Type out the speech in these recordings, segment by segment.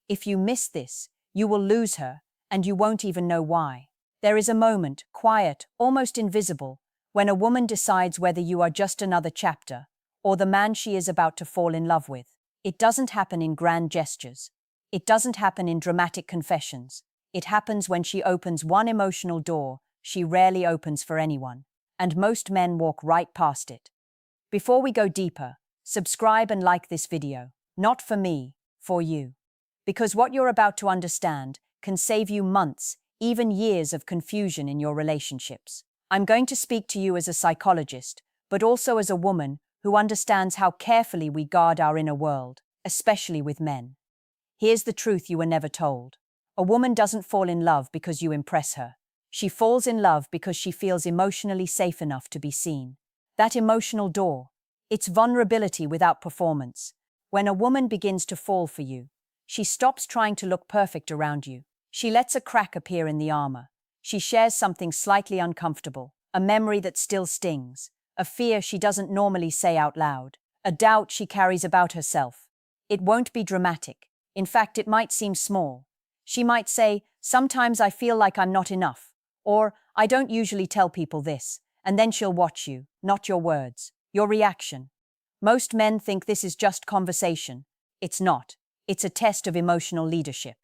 If you miss this, you will lose her, and you won't even know why. There is a moment, quiet, almost invisible, when a woman decides whether you are just another chapter, or the man she is about to fall in love with. It doesn't happen in grand gestures. It doesn't happen in dramatic confessions. It happens when she opens one emotional door she rarely opens for anyone, and most men walk right past it. Before we go deeper, subscribe and like this video. Not for me, for you. Because what you're about to understand can save you months, even years of confusion in your relationships. I'm going to speak to you as a psychologist, but also as a woman who understands how carefully we guard our inner world, especially with men. Here's the truth you were never told. A woman doesn't fall in love because you impress her. She falls in love because she feels emotionally safe enough to be seen. That emotional door, it's vulnerability without performance. When a woman begins to fall for you, she stops trying to look perfect around you. She lets a crack appear in the armor. She shares something slightly uncomfortable, a memory that still stings, a fear she doesn't normally say out loud, a doubt she carries about herself. It won't be dramatic. In fact, it might seem small. She might say, "Sometimes I feel like I'm not enough," or "I don't usually tell people this," and then she'll watch you, not your words, your reaction. Most men think this is just conversation. It's not. It's a test of emotional leadership.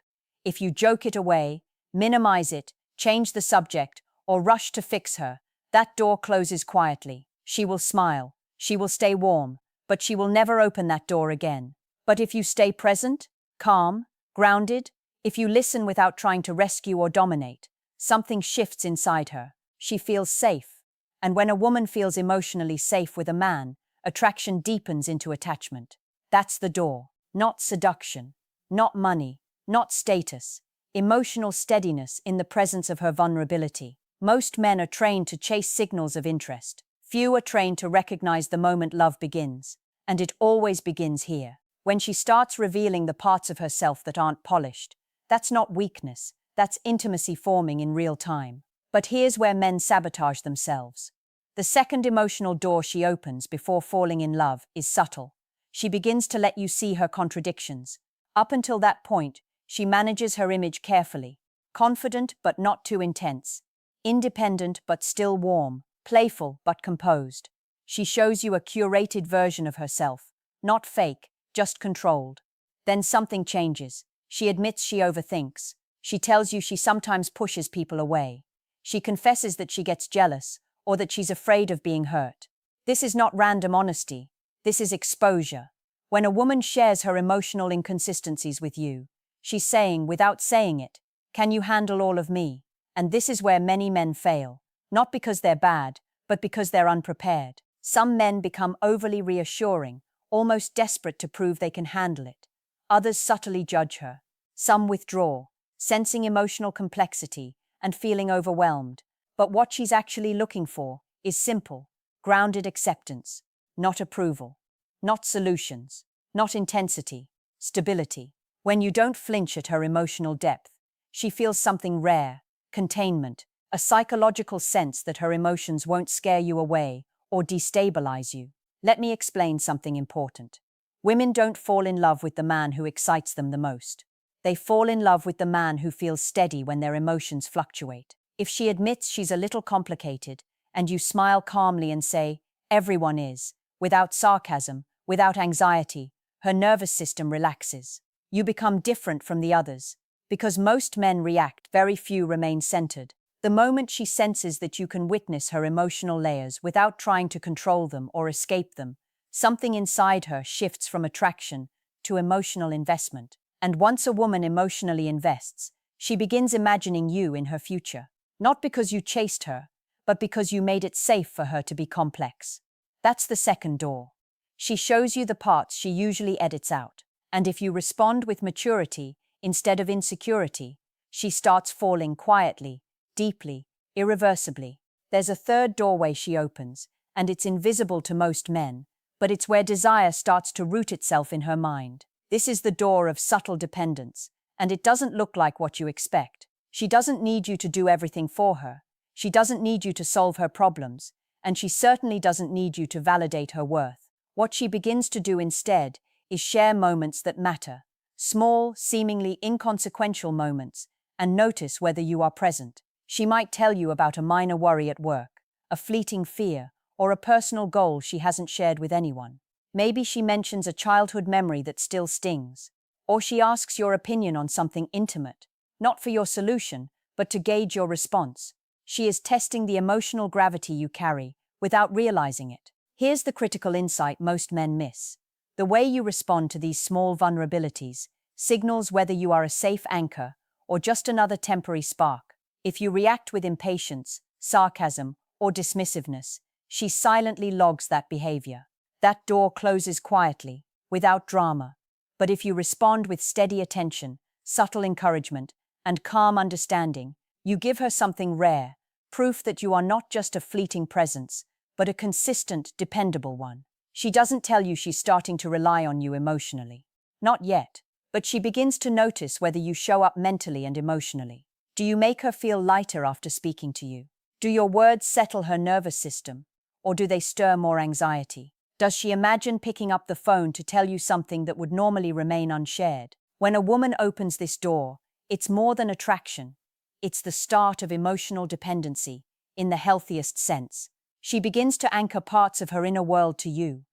If you joke it away, minimize it, change the subject, or rush to fix her, that door closes quietly. She will smile, she will stay warm, but she will never open that door again. But if you stay present, calm, grounded, if you listen without trying to rescue or dominate, something shifts inside her. She feels safe. And when a woman feels emotionally safe with a man, attraction deepens into attachment. That's the door. Not seduction, not money, not status. Emotional steadiness in the presence of her vulnerability. Most men are trained to chase signals of interest. Few are trained to recognize the moment love begins. And it always begins here. When she starts revealing the parts of herself that aren't polished. That's not weakness. That's intimacy forming in real time. But here's where men sabotage themselves. The second emotional door she opens before falling in love is subtle. She begins to let you see her contradictions. Up until that point, she manages her image carefully. Confident but not too intense. Independent but still warm. Playful but composed. She shows you a curated version of herself. Not fake, just controlled. Then something changes. She admits she overthinks. She tells you she sometimes pushes people away. She confesses that she gets jealous, or that she's afraid of being hurt. This is not random honesty. This is exposure. When a woman shares her emotional inconsistencies with you, she's saying, without saying it, "Can you handle all of me?" And this is where many men fail. Not because they're bad, but because they're unprepared. Some men become overly reassuring, almost desperate to prove they can handle it. Others subtly judge her. Some withdraw, sensing emotional complexity and feeling overwhelmed. But what she's actually looking for is simple, grounded acceptance, not approval, not solutions, not intensity, stability. When you don't flinch at her emotional depth, she feels something rare, containment, a psychological sense that her emotions won't scare you away or destabilize you. Let me explain something important. Women don't fall in love with the man who excites them the most. They fall in love with the man who feels steady when their emotions fluctuate. If she admits she's a little complicated, and you smile calmly and say, "Everyone is," without sarcasm, without anxiety, her nervous system relaxes. You become different from the others. Because most men react, very few remain centered. The moment she senses that you can witness her emotional layers without trying to control them or escape them, something inside her shifts from attraction to emotional investment. And once a woman emotionally invests, she begins imagining you in her future. Not because you chased her, but because you made it safe for her to be complex. That's the second door. She shows you the parts she usually edits out. And if you respond with maturity instead of insecurity, she starts falling quietly, deeply, irreversibly. There's a third doorway she opens, and it's invisible to most men, but it's where desire starts to root itself in her mind. This is the door of subtle dependence, and it doesn't look like what you expect. She doesn't need you to do everything for her. She doesn't need you to solve her problems, and she certainly doesn't need you to validate her worth. What she begins to do instead is share moments that matter, small, seemingly inconsequential moments, and notice whether you are present. She might tell you about a minor worry at work, a fleeting fear, or a personal goal she hasn't shared with anyone. Maybe she mentions a childhood memory that still stings, or she asks your opinion on something intimate, not for your solution, but to gauge your response. She is testing the emotional gravity you carry without realizing it. Here's the critical insight most men miss. The way you respond to these small vulnerabilities signals whether you are a safe anchor or just another temporary spark. If you react with impatience, sarcasm, or dismissiveness, she silently logs that behavior. That door closes quietly, without drama. But if you respond with steady attention, subtle encouragement, and calm understanding, you give her something rare, proof that you are not just a fleeting presence, but a consistent, dependable one. She doesn't tell you she's starting to rely on you emotionally. Not yet, but she begins to notice whether you show up mentally and emotionally. Do you make her feel lighter after speaking to you? Do your words settle her nervous system, or do they stir more anxiety? Does she imagine picking up the phone to tell you something that would normally remain unshared? When a woman opens this door, it's more than attraction. It's the start of emotional dependency, in the healthiest sense. She begins to anchor parts of her inner world to you,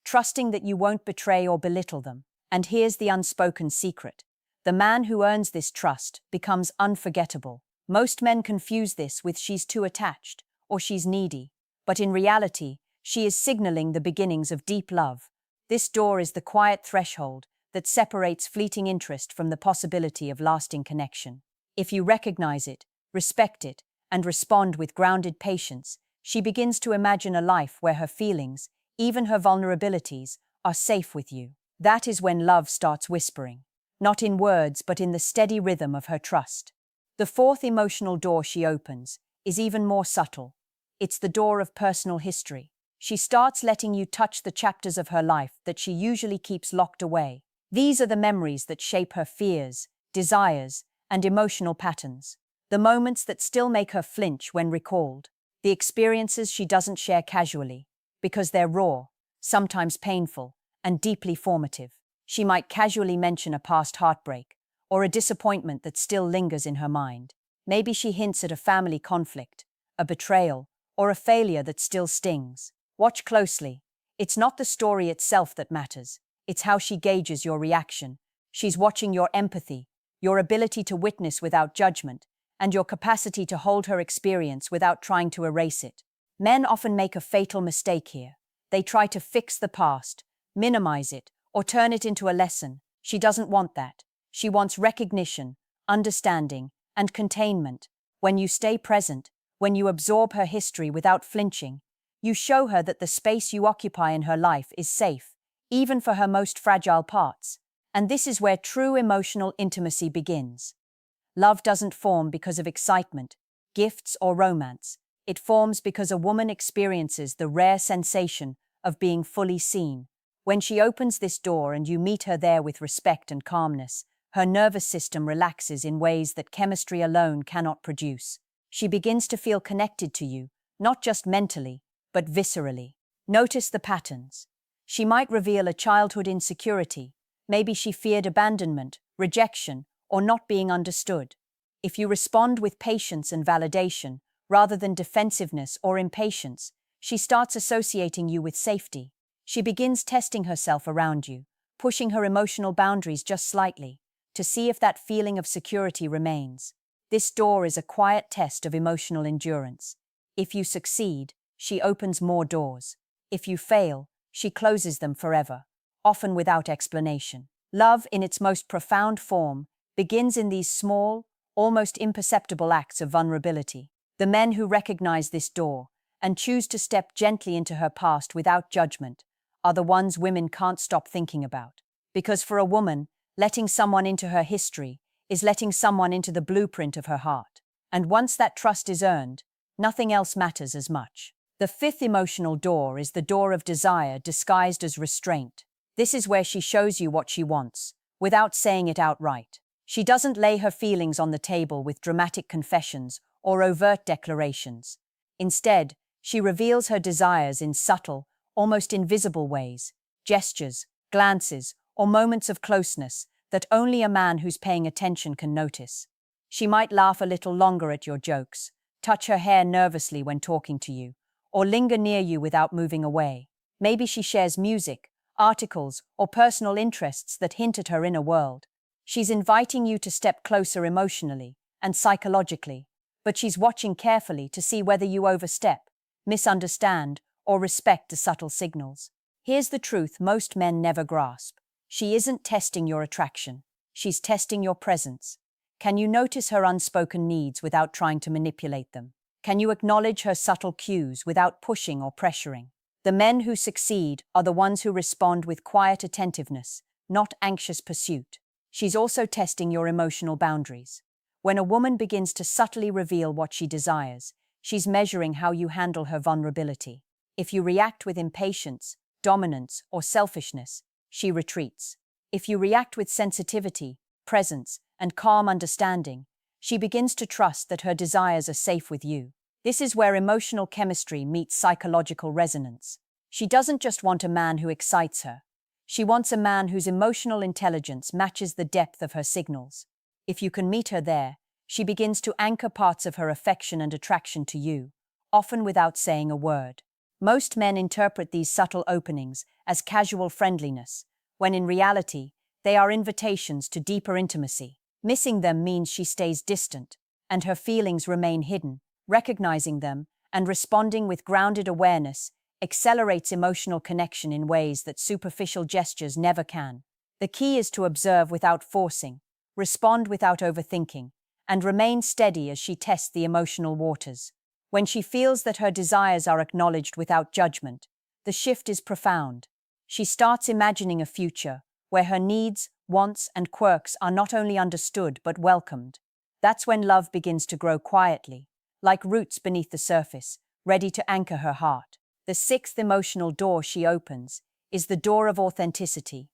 trusting that you won't betray or belittle them. And here's the unspoken secret. The man who earns this trust becomes unforgettable. Most men confuse this with she's too attached or she's needy, but in reality, she is signaling the beginnings of deep love. This door is the quiet threshold that separates fleeting interest from the possibility of lasting connection. If you recognize it, respect it, and respond with grounded patience, she begins to imagine a life where her feelings, even her vulnerabilities, are safe with you. That is when love starts whispering, not in words but in the steady rhythm of her trust. The fourth emotional door she opens is even more subtle. It's the door of personal history. She starts letting you touch the chapters of her life that she usually keeps locked away. These are the memories that shape her fears, desires, and emotional patterns. The moments that still make her flinch when recalled. The experiences she doesn't share casually, because they're raw, sometimes painful, and deeply formative. She might casually mention a past heartbreak, or a disappointment that still lingers in her mind. Maybe she hints at a family conflict, a betrayal, or a failure that still stings. Watch closely. It's not the story itself that matters. It's how she gauges your reaction. She's watching your empathy, your ability to witness without judgment, and your capacity to hold her experience without trying to erase it. Men often make a fatal mistake here. They try to fix the past, minimize it, or turn it into a lesson. She doesn't want that. She wants recognition, understanding, and containment. When you stay present, when you absorb her history without flinching, you show her that the space you occupy in her life is safe, even for her most fragile parts. And this is where true emotional intimacy begins. Love doesn't form because of excitement, gifts, or romance. It forms because a woman experiences the rare sensation of being fully seen. When she opens this door and you meet her there with respect and calmness, her nervous system relaxes in ways that chemistry alone cannot produce. She begins to feel connected to you, not just mentally, but viscerally. Notice the patterns. She might reveal a childhood insecurity. Maybe she feared abandonment, rejection, or not being understood. If you respond with patience and validation, rather than defensiveness or impatience, she starts associating you with safety. She begins testing herself around you, pushing her emotional boundaries just slightly, to see if that feeling of security remains. This door is a quiet test of emotional endurance. If you succeed, she opens more doors. If you fail, she closes them forever, often without explanation. Love, in its most profound form, begins in these small, almost imperceptible acts of vulnerability. The men who recognize this door and choose to step gently into her past without judgment are the ones women can't stop thinking about. Because for a woman, letting someone into her history is letting someone into the blueprint of her heart. And once that trust is earned, nothing else matters as much. The fifth emotional door is the door of desire disguised as restraint. This is where she shows you what she wants, without saying it outright. She doesn't lay her feelings on the table with dramatic confessions or overt declarations. Instead, she reveals her desires in subtle, almost invisible ways, gestures, glances, or moments of closeness that only a man who's paying attention can notice. She might laugh a little longer at your jokes, touch her hair nervously when talking to you, or linger near you without moving away. Maybe she shares music, articles, or personal interests that hint at her inner world. She's inviting you to step closer emotionally and psychologically, but she's watching carefully to see whether you overstep, misunderstand, or respect the subtle signals. Here's the truth most men never grasp. She isn't testing your attraction. She's testing your presence. Can you notice her unspoken needs without trying to manipulate them? Can you acknowledge her subtle cues without pushing or pressuring? The men who succeed are the ones who respond with quiet attentiveness, not anxious pursuit. She's also testing your emotional boundaries. When a woman begins to subtly reveal what she desires, she's measuring how you handle her vulnerability. If you react with impatience, dominance, or selfishness, she retreats. If you react with sensitivity, presence, and calm understanding, she begins to trust that her desires are safe with you. This is where emotional chemistry meets psychological resonance. She doesn't just want a man who excites her. She wants a man whose emotional intelligence matches the depth of her signals. If you can meet her there, she begins to anchor parts of her affection and attraction to you, often without saying a word. Most men interpret these subtle openings as casual friendliness, when in reality, they are invitations to deeper intimacy. Missing them means she stays distant, and her feelings remain hidden. Recognizing them and responding with grounded awareness accelerates emotional connection in ways that superficial gestures never can. The key is to observe without forcing, respond without overthinking, and remain steady as she tests the emotional waters. When she feels that her desires are acknowledged without judgment, the shift is profound. She starts imagining a future where her needs, wants, and quirks are not only understood but welcomed. That's when love begins to grow quietly, like roots beneath the surface, ready to anchor her heart. The sixth emotional door she opens is the door of authenticity,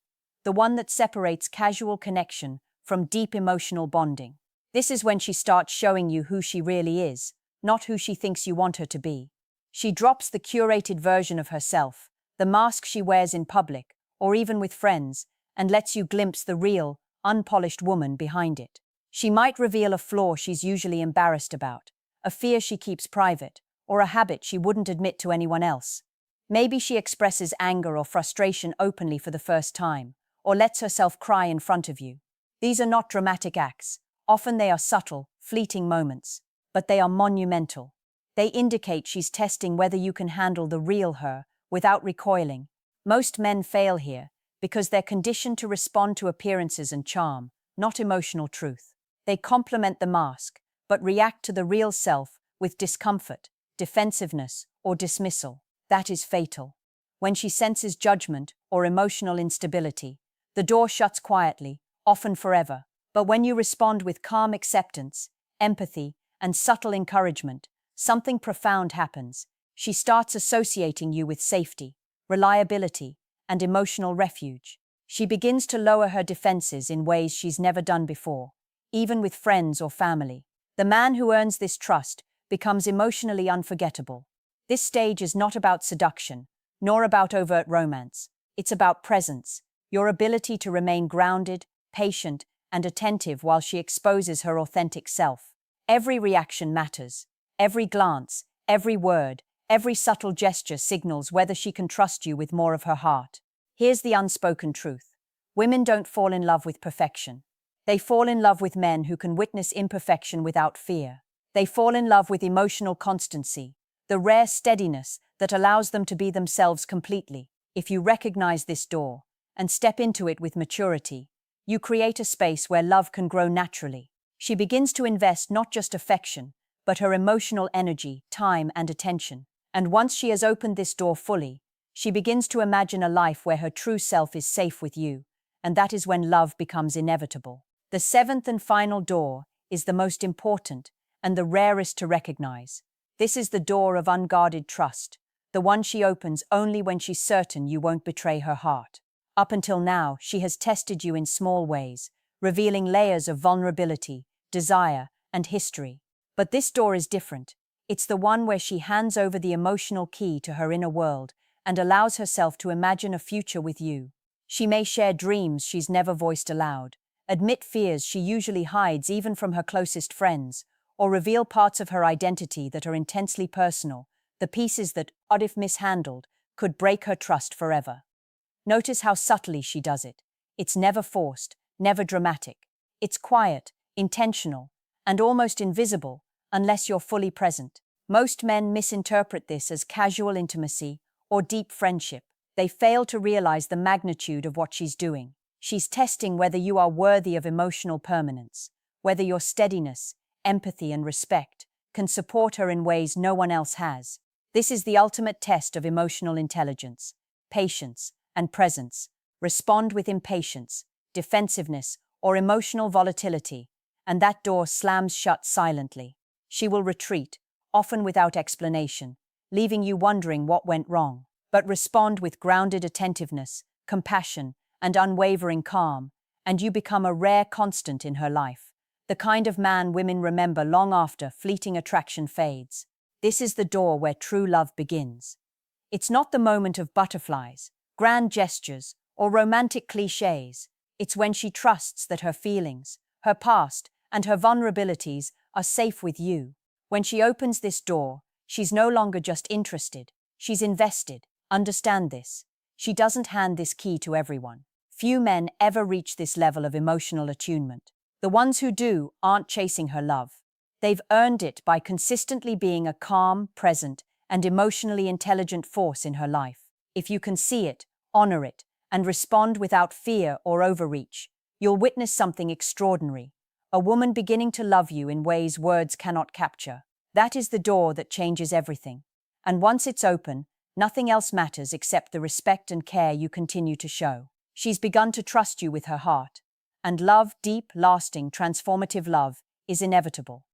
the one that separates casual connection from deep emotional bonding. This is when she starts showing you who she really is, not who she thinks you want her to be. She drops the curated version of herself, the mask she wears in public, or even with friends, and lets you glimpse the real, unpolished woman behind it. She might reveal a flaw she's usually embarrassed about, a fear she keeps private, or a habit she wouldn't admit to anyone else. Maybe she expresses anger or frustration openly for the first time, or lets herself cry in front of you. These are not dramatic acts. Often they are subtle, fleeting moments, but they are monumental. They indicate she's testing whether you can handle the real her without recoiling. Most men fail here because they're conditioned to respond to appearances and charm, not emotional truth. They compliment the mask, but react to the real self with discomfort, defensiveness, or dismissal. That is fatal. When she senses judgment or emotional instability, the door shuts quietly, often forever. But when you respond with calm acceptance, empathy, and subtle encouragement, something profound happens. She starts associating you with safety, reliability, and emotional refuge. She begins to lower her defenses in ways she's never done before, even with friends or family. The man who earns this trust becomes emotionally unforgettable. This stage is not about seduction, nor about overt romance. It's about presence, your ability to remain grounded, patient, and attentive while she exposes her authentic self. Every reaction matters. Every glance, every word, every subtle gesture signals whether she can trust you with more of her heart. Here's the unspoken truth. Women don't fall in love with perfection. They fall in love with men who can witness imperfection without fear. They fall in love with emotional constancy, the rare steadiness that allows them to be themselves completely. If you recognize this door and step into it with maturity, you create a space where love can grow naturally. She begins to invest not just affection, but her emotional energy, time, and attention. And once she has opened this door fully, she begins to imagine a life where her true self is safe with you, and that is when love becomes inevitable. The seventh and final door is the most important and the rarest to recognize. This is the door of unguarded trust, the one she opens only when she's certain you won't betray her heart. Up until now, she has tested you in small ways, revealing layers of vulnerability, desire, and history. But this door is different. It's the one where she hands over the emotional key to her inner world and allows herself to imagine a future with you. She may share dreams she's never voiced aloud, admit fears she usually hides even from her closest friends, or reveal parts of her identity that are intensely personal, the pieces that, odd if mishandled, could break her trust forever. Notice how subtly she does it. It's never forced, never dramatic. It's quiet, intentional, and almost invisible, unless you're fully present. Most men misinterpret this as casual intimacy or deep friendship. They fail to realize the magnitude of what she's doing. She's testing whether you are worthy of emotional permanence, whether your steadiness, empathy, and respect can support her in ways no one else has. This is the ultimate test of emotional intelligence, patience, and presence. Respond with impatience, defensiveness, or emotional volatility, and that door slams shut silently. She will retreat, often without explanation, leaving you wondering what went wrong. But respond with grounded attentiveness, compassion, and unwavering calm, and you become a rare constant in her life, the kind of man women remember long after fleeting attraction fades. This is the door where true love begins. It's not the moment of butterflies, grand gestures, or romantic clichés. It's when she trusts that her feelings, her past, and her vulnerabilities are safe with you. When she opens this door, she's no longer just interested, she's invested. Understand this. She doesn't hand this key to everyone. Few men ever reach this level of emotional attunement. The ones who do aren't chasing her love. They've earned it by consistently being a calm, present, and emotionally intelligent force in her life. If you can see it, honor it, and respond without fear or overreach, you'll witness something extraordinary. A woman beginning to love you in ways words cannot capture. That is the door that changes everything. And once it's open, nothing else matters except the respect and care you continue to show. She's begun to trust you with her heart. And love, deep, lasting, transformative love, is inevitable.